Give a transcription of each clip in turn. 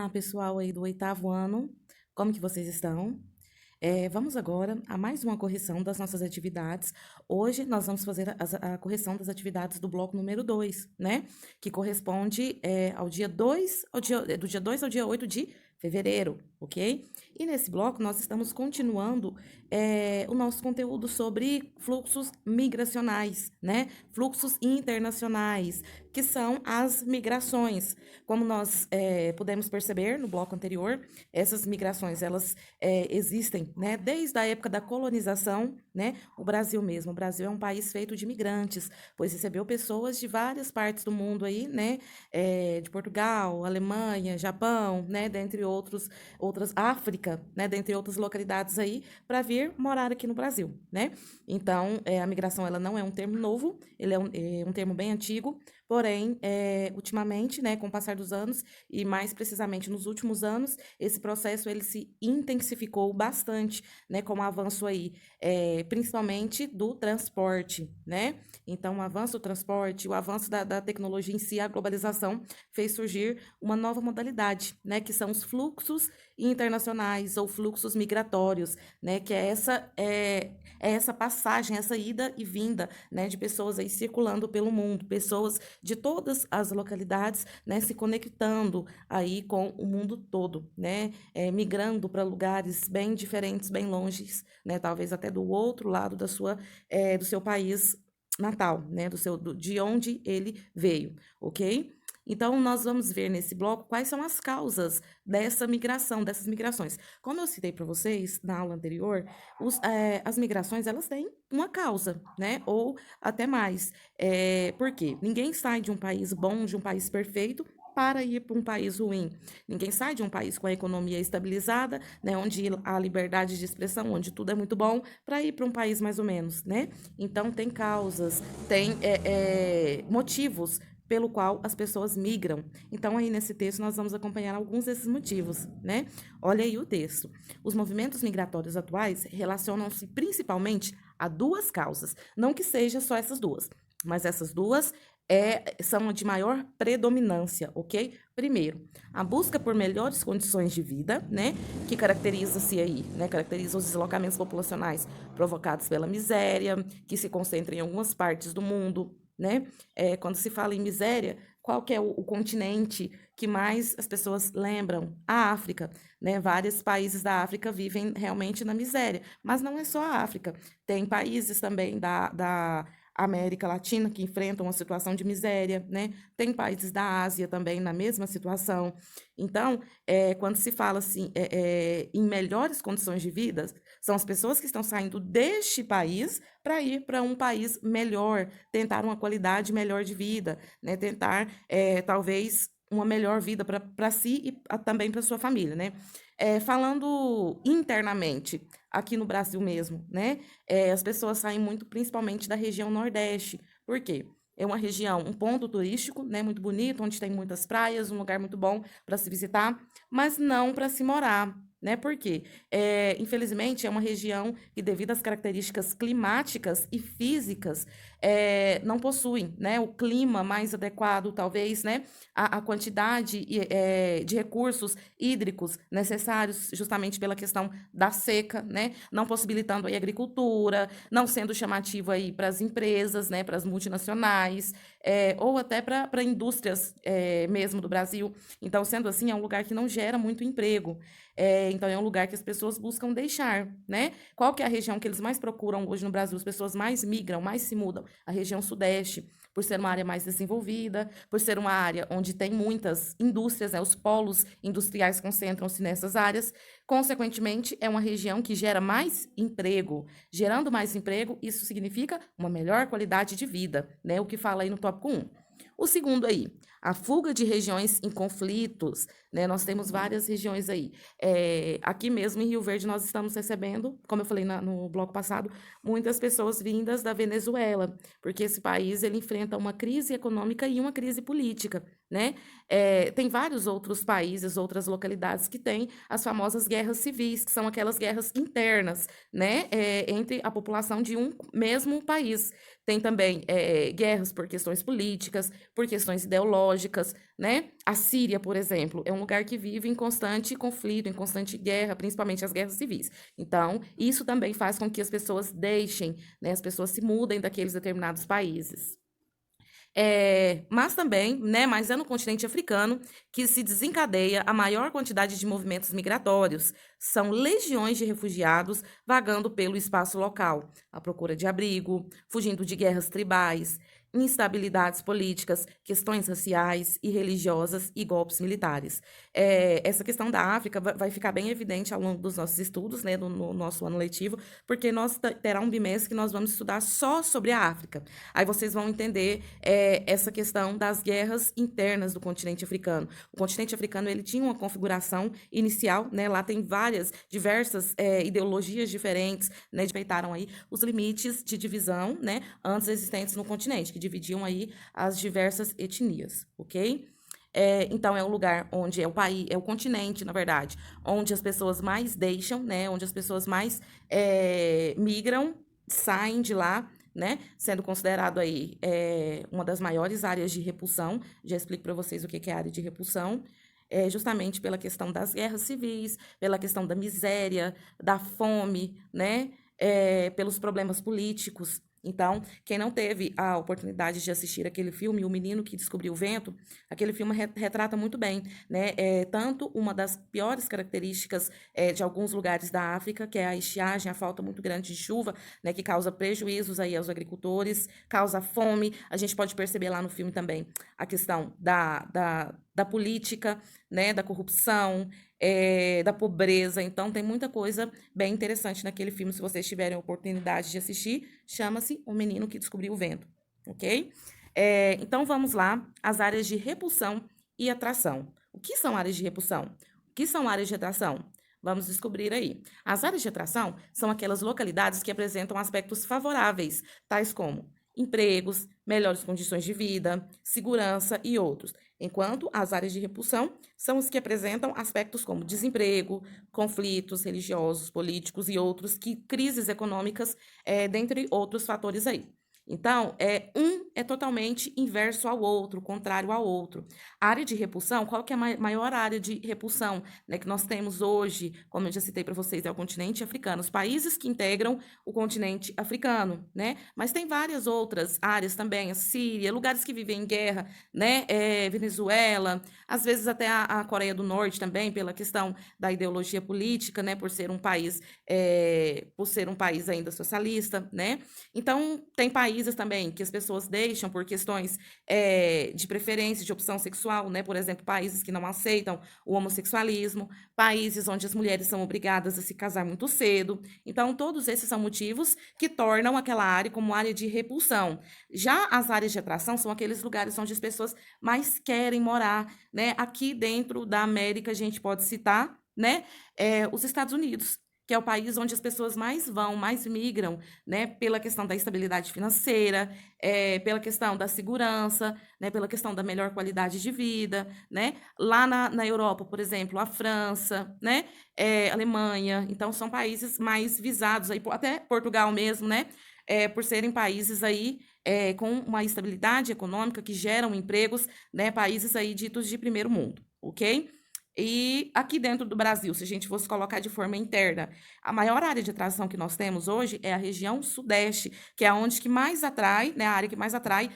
Olá, pessoal aí do oitavo ano, como que vocês estão? Vamos agora a mais uma correção das nossas atividades. Hoje nós vamos fazer a correção das atividades do bloco número 2, né? Que corresponde ao dia 2, do dia 2 ao dia 8 de fevereiro, ok? E nesse bloco nós estamos continuando o nosso conteúdo sobre fluxos migracionais, né? Fluxos internacionais, que são as migrações. Como nós pudemos perceber no bloco anterior, essas migrações, elas existem, né, desde a época da colonização, né, o Brasil mesmo. O Brasil é um país feito de imigrantes, pois recebeu pessoas de várias partes do mundo aí, né, de Portugal, Alemanha, Japão, né, dentre outras, África, né, dentre outras localidades aí, para vir morar aqui no Brasil, né. Então, a migração, ela não é um termo novo, ele é um termo bem antigo, porém, ultimamente, né, com o passar dos anos, e mais precisamente nos últimos anos, esse processo ele se intensificou bastante, né, com o avanço aí, principalmente do transporte, né? Então, o avanço do transporte, o avanço da tecnologia em si, a globalização, fez surgir uma nova modalidade, né, que são os fluxos internacionais ou fluxos migratórios, né, que é essa passagem, essa ida e vinda, né, de pessoas aí circulando pelo mundo, pessoas de todas as localidades, né, se conectando aí com o mundo todo, né, migrando para lugares bem diferentes, bem longes, né, talvez até do outro lado do seu país natal, né, de onde ele veio, ok? Então, nós vamos ver nesse bloco quais são as causas dessas migrações. Como eu citei para vocês na aula anterior, as migrações, elas têm uma causa, né? Ou até mais. Por quê? Ninguém sai de um país bom, de um país perfeito, para ir para um país ruim. Ninguém sai de um país com a economia estabilizada, né, onde há liberdade de expressão, onde tudo é muito bom, para ir para um país mais ou menos, né? Então, tem causas, tem motivos pelo qual as pessoas migram. Então, aí nesse texto, nós vamos acompanhar alguns desses motivos, né? Olha aí o texto. Os movimentos migratórios atuais relacionam-se principalmente a duas causas. Não que seja só essas duas, mas essas duas são de maior predominância, ok? Primeiro, a busca por melhores condições de vida, né? Que caracteriza-se aí, né? Caracteriza os deslocamentos populacionais provocados pela miséria, que se concentra em algumas partes do mundo, né? Quando se fala em miséria, qual que é o continente que mais as pessoas lembram? A África, né? Vários países da África vivem realmente na miséria, mas não é só a África. Tem países também da América Latina que enfrentam uma situação de miséria, né? Tem países da Ásia também na mesma situação. Então, quando se fala assim, em melhores condições de vida, são as pessoas que estão saindo deste país para ir para um país melhor, tentar uma qualidade melhor de vida, né? Tentar, talvez, uma melhor vida para si e também para sua família, né? Falando internamente, aqui no Brasil mesmo, né? As pessoas saem muito, principalmente da região Nordeste. Por quê? É uma região, um ponto turístico, né, muito bonito, onde tem muitas praias, um lugar muito bom para se visitar, mas não para se morar, né? Por quê? Infelizmente, é uma região que, devido às características climáticas e físicas, não possuem, né, o clima mais adequado, talvez, né, a quantidade de recursos hídricos necessários, justamente pela questão da seca, né, não possibilitando aí a agricultura, não sendo chamativo aí para as empresas, né, para as multinacionais, ou até para indústrias mesmo do Brasil. Então, sendo assim, é um lugar que não gera muito emprego. Então, é um lugar que as pessoas buscam deixar, né? Qual que é a região que eles mais procuram hoje no Brasil? As pessoas mais migram, mais se mudam? A região Sudeste, por ser uma área mais desenvolvida, por ser uma área onde tem muitas indústrias, né? Os polos industriais concentram-se nessas áreas. Consequentemente, é uma região que gera mais emprego. Gerando mais emprego, isso significa uma melhor qualidade de vida, né? O que fala aí no tópico 1. O segundo aí, a fuga de regiões em conflitos, né? Nós temos várias regiões aí. Aqui mesmo em Rio Verde nós estamos recebendo, como eu falei no bloco passado, muitas pessoas vindas da Venezuela, porque esse país ele enfrenta uma crise econômica e uma crise política, né? Tem vários outros países, outras localidades que têm as famosas guerras civis, que são aquelas guerras internas, né, entre a população de um mesmo país. Tem também guerras por questões políticas, por questões ideológicas, né? A Síria, por exemplo, é um lugar que vive em constante conflito, em constante guerra, principalmente as guerras civis. Então, isso também faz com que as pessoas deixem, né, as pessoas se mudem daqueles determinados países. Mas também, né, mas é no continente africano que se desencadeia a maior quantidade de movimentos migratórios. São legiões de refugiados vagando pelo espaço local, à procura de abrigo, fugindo de guerras tribais, instabilidades políticas, questões raciais e religiosas e golpes militares. Essa questão da África vai ficar bem evidente ao longo dos nossos estudos, né, no nosso ano letivo, porque nós terá um bimestre que nós vamos estudar só sobre a África. Aí vocês vão entender essa questão das guerras internas do continente africano. O continente africano ele tinha uma configuração inicial, né? Lá tem diversas ideologias diferentes, né? Respeitaram aí os limites de divisão, né? Antes existentes no continente, que dividiam aí as diversas etnias, ok? Então é o lugar onde é o país, é o continente, na verdade, onde as pessoas mais deixam, né? Onde as pessoas mais migram, saem de lá, né? Sendo considerado aí uma das maiores áreas de repulsão. Já explico para vocês o que é área de repulsão. Justamente pela questão das guerras civis, pela questão da miséria, da fome, né? Pelos problemas políticos. Então, quem não teve a oportunidade de assistir aquele filme, O Menino que Descobriu o Vento, aquele filme retrata muito bem, né? Tanto uma das piores características de alguns lugares da África, que é a estiagem, a falta muito grande de chuva, né? Que causa prejuízos aí aos agricultores, causa fome. A gente pode perceber lá no filme também a questão da política, né? Da corrupção, da pobreza. Então, tem muita coisa bem interessante naquele filme. Se vocês tiverem a oportunidade de assistir, chama-se O Menino que Descobriu o Vento, ok? Então, vamos lá, as áreas de repulsão e atração. O que são áreas de repulsão? O que são áreas de atração? Vamos descobrir aí. As áreas de atração são aquelas localidades que apresentam aspectos favoráveis, tais como empregos, melhores condições de vida, segurança e outros, enquanto as áreas de repulsão são as que apresentam aspectos como desemprego, conflitos religiosos, políticos e outros, crises econômicas, dentre outros fatores aí. Então, um é totalmente inverso ao outro, contrário ao outro. A área de repulsão, qual que é a maior área de repulsão, né, que nós temos hoje, como eu já citei para vocês, é o continente africano, os países que integram o continente africano, né? Mas tem várias outras áreas também, a Síria, lugares que vivem em guerra, né? Venezuela, às vezes até a Coreia do Norte também, pela questão da ideologia política, né? Por ser um país ainda socialista, né? Então, tem países também que as pessoas deixam por questões de preferência, de opção sexual, né? Por exemplo, países que não aceitam o homossexualismo, países onde as mulheres são obrigadas a se casar muito cedo. Então, todos esses são motivos que tornam aquela área como área de repulsão. Já as áreas de atração são aqueles lugares onde as pessoas mais querem morar, né? Aqui dentro da América, a gente pode citar, né? Os Estados Unidos, que é o país onde as pessoas mais vão, mais migram, né, pela questão da estabilidade financeira, pela questão da segurança, né, pela questão da melhor qualidade de vida, né? Lá na Europa, por exemplo, a França, né, Alemanha, então são países mais visados, aí, até Portugal mesmo, né, por serem países aí com uma estabilidade econômica que geram empregos, né, países aí ditos de primeiro mundo, ok? E aqui dentro do Brasil, se a gente fosse colocar de forma interna, a maior área de atração que nós temos hoje é a região sudeste, que é onde que mais atrai, né, a área que mais atrai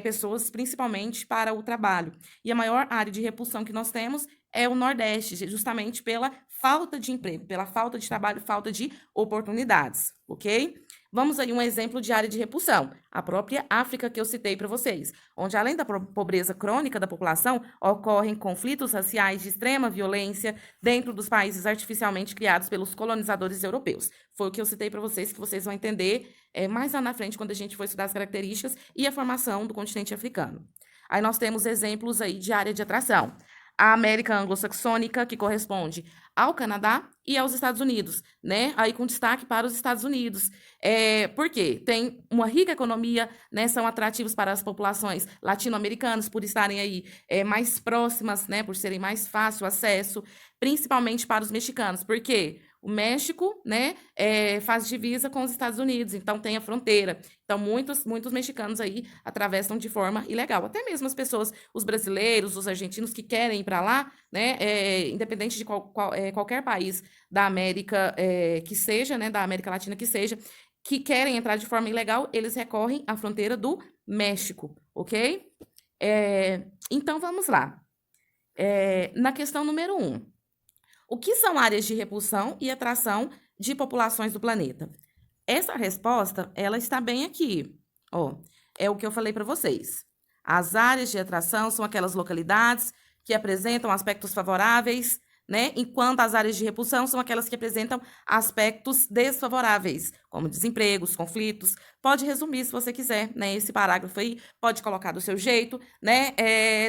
pessoas, principalmente para o trabalho. E a maior área de repulsão que nós temos é o Nordeste, justamente pela falta de emprego, pela falta de trabalho, falta de oportunidades, ok? Vamos aí um exemplo de área de repulsão, a própria África que eu citei para vocês, onde além da pobreza crônica da população, ocorrem conflitos raciais de extrema violência dentro dos países artificialmente criados pelos colonizadores europeus. Foi o que eu citei para vocês, que vocês vão entender mais lá na frente, quando a gente for estudar as características e a formação do continente africano. Aí nós temos exemplos aí de área de atração. A América Anglo-Saxônica, que corresponde ao Canadá e aos Estados Unidos, né? Aí com destaque para os Estados Unidos. Por quê? Tem uma rica economia, né? São atrativos para as populações latino-americanas por estarem aí mais próximas, né? Por serem mais fácil acesso, principalmente para os mexicanos. Por quê? O México, né, faz divisa com os Estados Unidos, então tem a fronteira. Então, muitos mexicanos aí atravessam de forma ilegal. Até mesmo as pessoas, os brasileiros, os argentinos que querem ir para lá, né, independente de qualquer país da América que seja, né, da América Latina que seja, que querem entrar de forma ilegal, eles recorrem à fronteira do México, ok? Então, vamos lá. Na questão número 1. O que são áreas de repulsão e atração de populações do planeta? Essa resposta, ela está bem aqui. Ó, é o que eu falei para vocês. As áreas de atração são aquelas localidades que apresentam aspectos favoráveis, né? Enquanto as áreas de repulsão são aquelas que apresentam aspectos desfavoráveis, como desempregos, conflitos. Pode resumir se você quiser, né? Esse parágrafo aí pode colocar do seu jeito, né?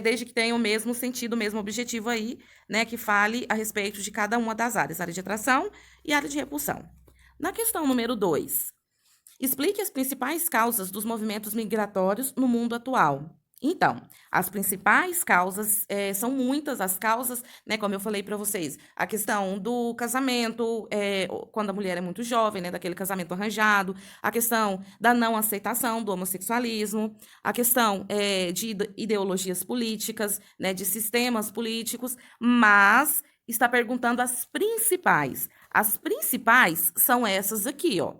Desde que tenha o mesmo sentido, o mesmo objetivo aí, né? Que fale a respeito de cada uma das áreas, área de atração e área de repulsão. Na questão número 2, explique as principais causas dos movimentos migratórios no mundo atual. Então, as principais causas, são muitas as causas, né, como eu falei para vocês, a questão do casamento, quando a mulher é muito jovem, né, daquele casamento arranjado, a questão da não aceitação do homossexualismo, a questão de ideologias políticas, né, de sistemas políticos, mas está perguntando as principais. As principais são essas aqui, ó.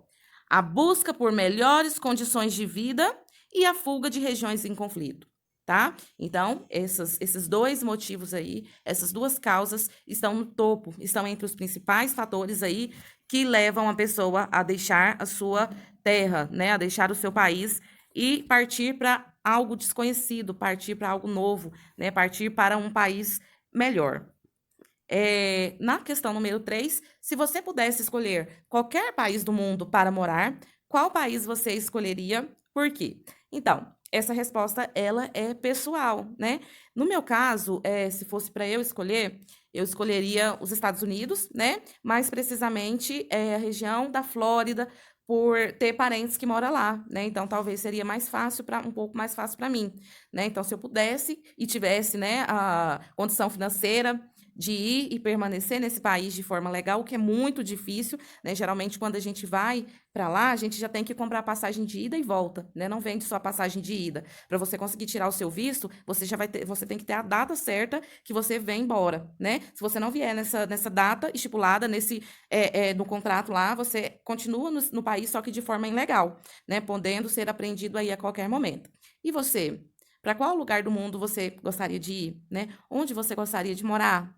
A busca por melhores condições de vida e a fuga de regiões em conflito, tá? Então, esses dois motivos aí, essas duas causas estão no topo, estão entre os principais fatores aí que levam a pessoa a deixar a sua terra, né? A deixar o seu país e partir para algo desconhecido, partir para algo novo, né? Partir para um país melhor. Na questão número 3, se você pudesse escolher qualquer país do mundo para morar, qual país você escolheria? Por quê? Então, essa resposta, ela é pessoal, né? No meu caso, se fosse para eu escolher, eu escolheria os Estados Unidos, né? Mais precisamente, a região da Flórida, por ter parentes que moram lá, né? Então, talvez seria mais fácil um pouco mais fácil para mim, né? Então, se eu pudesse e tivesse, né, a condição financeira de ir e permanecer nesse país de forma legal, o que é muito difícil, né? Geralmente, quando a gente vai para lá, a gente já tem que comprar passagem de ida e volta, né? Não vende só a passagem de ida. Para você conseguir tirar o seu visto, você tem que ter a data certa que você vem embora, né? Se você não vier nessa data estipulada, no contrato lá, você continua no país, só que de forma ilegal, né? Podendo ser apreendido aí a qualquer momento. E você? Para qual lugar do mundo você gostaria de ir, né? Onde você gostaria de morar?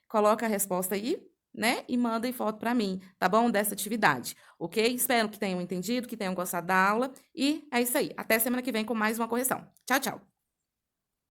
Coloca a resposta aí, né? E manda em foto para mim, tá bom? Dessa atividade, ok? Espero que tenham entendido, que tenham gostado da aula. E é isso aí. Até semana que vem com mais uma correção. Tchau, tchau.